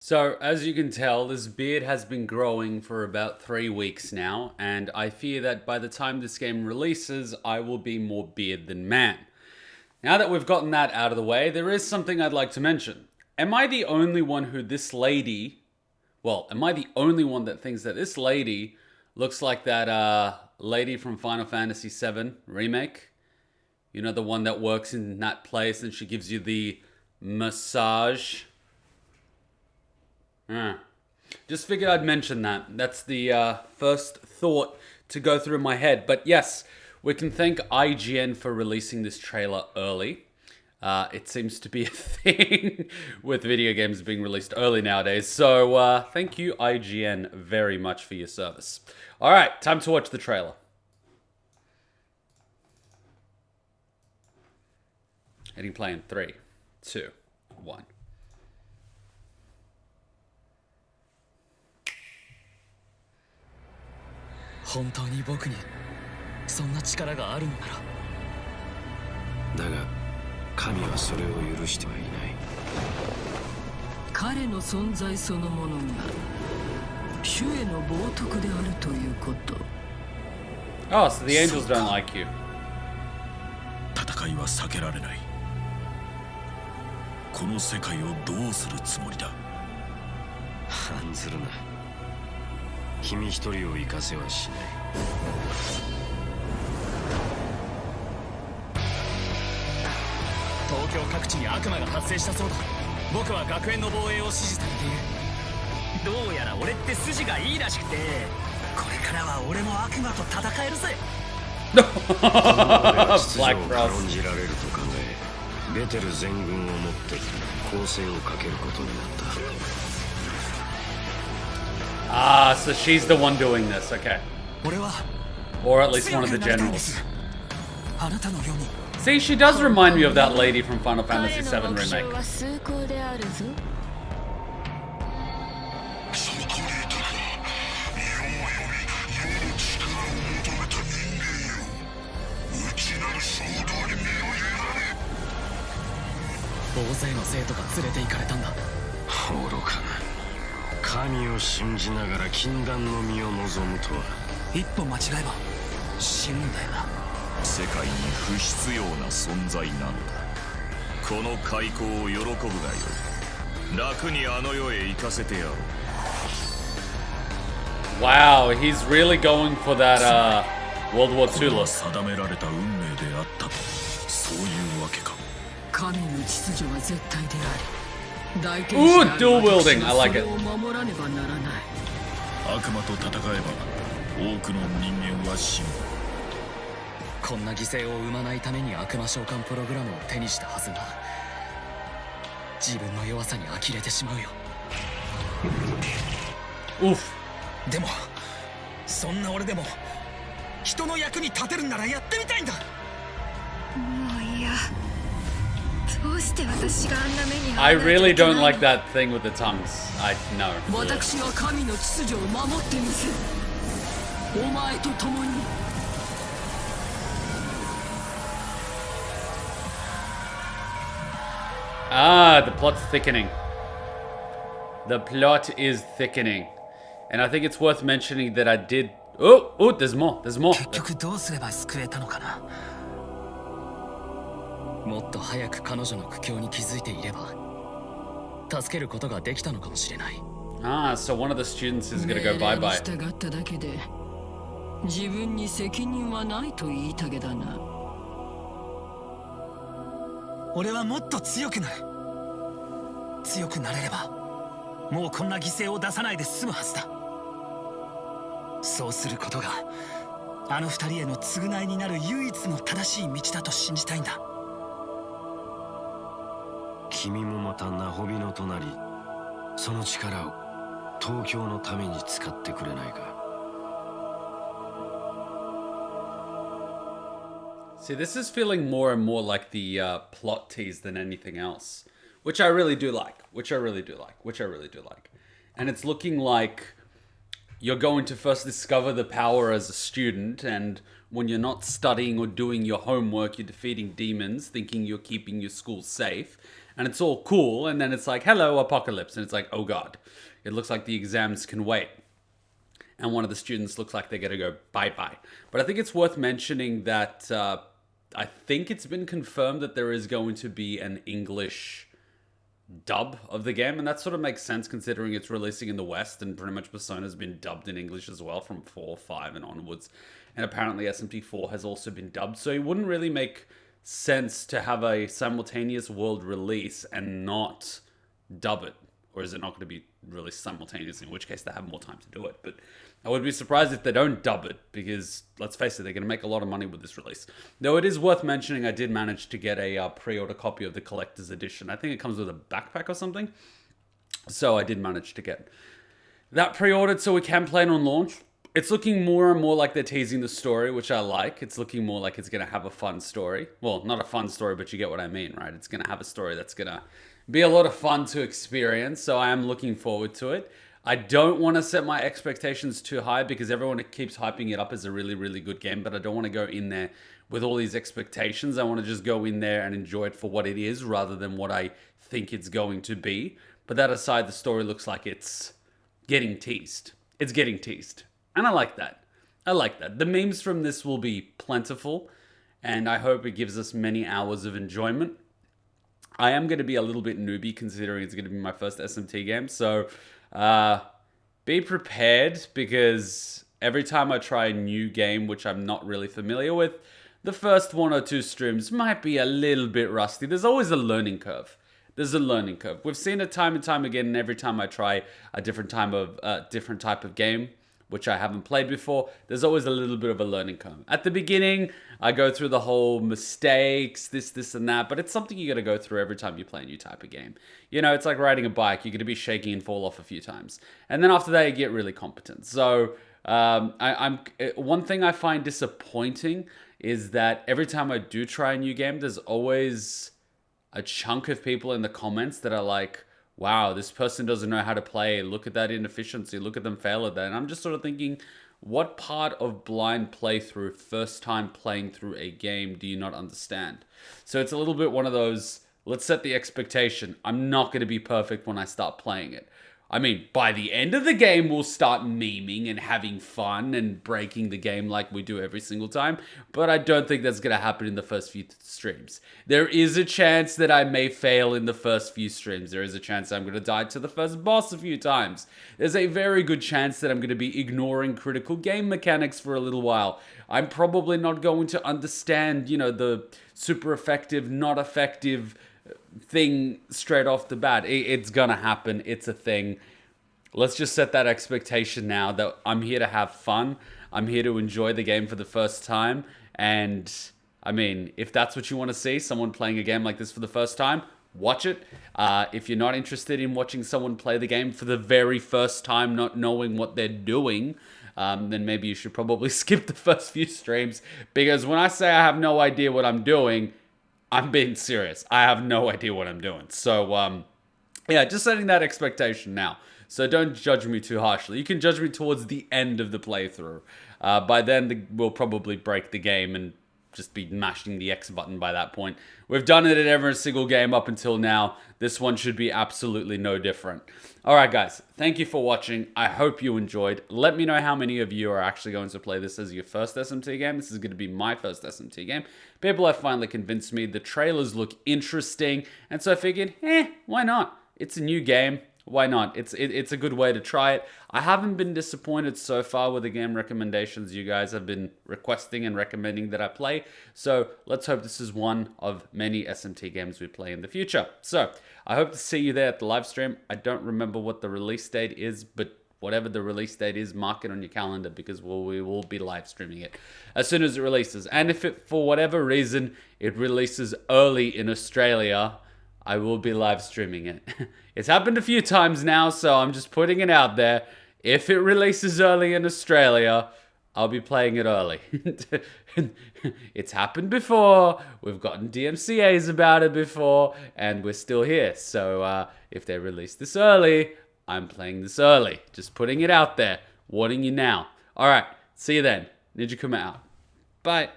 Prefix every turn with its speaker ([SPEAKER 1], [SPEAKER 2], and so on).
[SPEAKER 1] So, as you can tell, this beard has been growing for about 3 weeks now, and I fear that by the time this game releases, I will be more beard than man. Now that we've gotten that out of the way, there is something I'd like to mention. Am I the only one who this lady... Well, am I the only one that thinks that this lady looks like that lady from Final Fantasy VII Remake? You know, the one that works in that place and she gives you the massage... Just figured I'd mention that. That's the first thought to go through my head. But yes, we can thank IGN for releasing this trailer early. It seems to be a thing with video games being released early nowadays. So thank you, IGN, very much for your service. All right, time to watch the trailer. Hitting play in 3, 2, 1.
[SPEAKER 2] 本当に僕にそんな力があるのなら。
[SPEAKER 3] だが神はそれを許してはいない。
[SPEAKER 4] 彼の存在そのものが主への冒涜であるということ。
[SPEAKER 1] Oh, so the angels don't like you.
[SPEAKER 5] 戦いは避けられない。この世界をどうするつもりだ。
[SPEAKER 3] 案ずるな。君一人を生かせはしない。
[SPEAKER 2] 東京各地に悪魔が発生したそうだ。僕は学園の防衛を指示されている。どうやら俺って筋がいいらしくて、これからは俺も悪魔と戦えるぜ。
[SPEAKER 3] 秩序を軽んじられると考え、ベテル全軍をもって攻勢をかけることになった。
[SPEAKER 1] Ah, so she's the one doing this, okay.
[SPEAKER 2] 俺は
[SPEAKER 1] Or at least one of the generals.
[SPEAKER 2] あなたのように。
[SPEAKER 1] See, she does remind me of that lady from Final Fantasy VII Remake.
[SPEAKER 2] 大勢の生徒が連れて行かれたんだ。
[SPEAKER 3] 愚かな。神を信じながら禁断の身を望むとは。
[SPEAKER 2] 一歩間違えば死ぬんだよな。
[SPEAKER 5] 世界に不必要な存在なのだ。この開口を喜ぶがよい。楽にあの世へ行かせてやろう。
[SPEAKER 1] Wow, he's really going for that World War II look.
[SPEAKER 5] 定められた運命であったと、そういうわけか。
[SPEAKER 4] 神の秩序は絶対であり。
[SPEAKER 1] Ooh, dual wielding. I like it.
[SPEAKER 5] 悪魔と戦えば多くの人間は死ぬ。
[SPEAKER 2] こんな犠牲を生まないために悪魔召喚プログラムを手にしたはずが、自分の弱さに呆れてしまうよ。
[SPEAKER 1] Oof.
[SPEAKER 2] でもそんな俺でも人の役に立てるならやってみたいんだ。も
[SPEAKER 4] ういや。
[SPEAKER 1] I really don't like that thing with the tongues. I know.
[SPEAKER 4] 私は神の秩序を守ってみせる。お前と共に。
[SPEAKER 1] Ah, the plot's thickening. The plot is thickening. And I think it's worth mentioning that I did... Oh, there's more. There's more.
[SPEAKER 2] 結局どうすれば救えたのかな。 もっと早く彼女の苦境に気づいていれば助けることができたのかもしれない。
[SPEAKER 1] Ah, so one of the students is gonna go bye-bye.
[SPEAKER 4] 従っただけで自分に責任はないと言いたげだな。
[SPEAKER 2] 俺はもっと強くなる。強くなれればもうこんな犠牲を出さないで済むはずだ。そうすることがあの二人への償いになる唯一の正しい道だと信じたいんだ。
[SPEAKER 3] 君もまたナホビの隣、その力を東京のために使ってくれないか。
[SPEAKER 1] See, this is feeling more and more like the plot tease than anything else, which I really do like. And it's looking like you're going to first discover the power as a student, and when you're not studying or doing your homework, you're defeating demons, thinking you're keeping your school safe. And it's all cool, and then it's like, hello, apocalypse. And it's like, oh god, it looks like the exams can wait. And one of the students looks like they're going to go bye-bye. But I think it's worth mentioning that I think it's been confirmed that there is going to be an English dub of the game, and that sort of makes sense considering it's releasing in the West, and pretty much Persona's been dubbed in English as well from 4, 5, and onwards. And apparently SMT4 has also been dubbed, so it wouldn't really make sense to have a simultaneous world release and not dub it. Or is it not going to be released simultaneously, in which case they have more time to do it. But I would be surprised if they don't dub it, because, let's face it, they're going to make a lot of money with this release. Though it is worth mentioning, I did manage to get a pre-order copy of the collector's edition. I think it comes with a backpack or something. So I did manage to get that pre-ordered so we can play it on launch. It's looking more and more like they're teasing the story, which I like. It's looking more like it's going to have a fun story. Well, not a fun story, but you get what I mean, right? It's going to have a story that's going to be a lot of fun to experience, so I am looking forward to it. I don't want to set my expectations too high because everyone keeps hyping it up as a really, really good game, but I don't want to go in there with all these expectations. I want to just go in there and enjoy it for what it is rather than what I think it's going to be. But that aside, the story looks like it's getting teased. It's getting teased. And I like that. I like that. The memes from this will be plentiful, and I hope it gives us many hours of enjoyment. I am going to be a little bit newbie considering it's going to be my first SMT game, so be prepared, because every time I try a new game which I'm not really familiar with, the first 1 or 2 streams might be a little bit rusty. There's always a learning curve. There's a learning curve. We've seen it time and time again, and every time I try a different type of game, which I haven't played before, there's always a little bit of a learning curve. At the beginning, I go through the whole mistakes, this and that, but it's something you gotta go through every time you play a new type of game. You know, it's like riding a bike. You're gonna be shaking and fall off a few times. And then after that, you get really competent. So, one thing I find disappointing is that every time I do try a new game, there's always a chunk of people in the comments that are like, wow, this person doesn't know how to play. Look at that inefficiency. Look at them fail at that. And I'm just sort of thinking, what part of blind playthrough, first time playing through a game, do you not understand? So it's a little bit one of those, let's set the expectation. I'm not going to be perfect when I start playing it. I mean, by the end of the game, we'll start memeing and having fun and breaking the game like we do every single time. But I don't think that's going to happen in the first few streams. There is a chance that I may fail in the first few streams. There is a chance I'm going to die to the first boss a few times. There's a very good chance that I'm going to be ignoring critical game mechanics for a little while. I'm probably not going to understand, you know, the super effective, not effective thing straight off the bat. It's gonna happen. It's a thing. Let's just set that expectation now that I'm here to have fun. I'm here to enjoy the game for the first time. And I mean, if that's what you want to see, someone playing a game like this for the first time, watch it. If you're not interested in watching someone play the game for the very first time, not knowing what they're doing, then maybe you should probably skip the first few streams. Because when I say I have no idea what I'm doing, I'm being serious. I have no idea what I'm doing. So, yeah, just setting that expectation now. So don't judge me too harshly. You can judge me towards the end of the playthrough. By then, we'll probably break the game and just be mashing the X button by that point. We've done it in every single game up until now. This one should be absolutely no different. Alright guys, thank you for watching. I hope you enjoyed. Let me know how many of you are actually going to play this as your first SMT game. This is going to be my first SMT game. People have finally convinced me. The trailers look interesting, and so I figured, why not? It's a new game. Why not? It's a good way to try it. I haven't been disappointed so far with the game recommendations you guys have been requesting and recommending that I play. So let's hope this is one of many SMT games we play in the future. So I hope to see you there at the live stream. I don't remember what the release date is, but whatever the release date is, mark it on your calendar because we will be live streaming it as soon as it releases. And if it, for whatever reason, it releases early in Australia, I will be live streaming it. It's happened a few times now, so I'm just putting it out there. If it releases early in Australia, I'll be playing it early. It's happened before. We've gotten DMCAs about it before, and we're still here. So if they release this early, I'm playing this early. Just putting it out there. Warning you now. All right, see you then. Ninja Kuma out. Bye.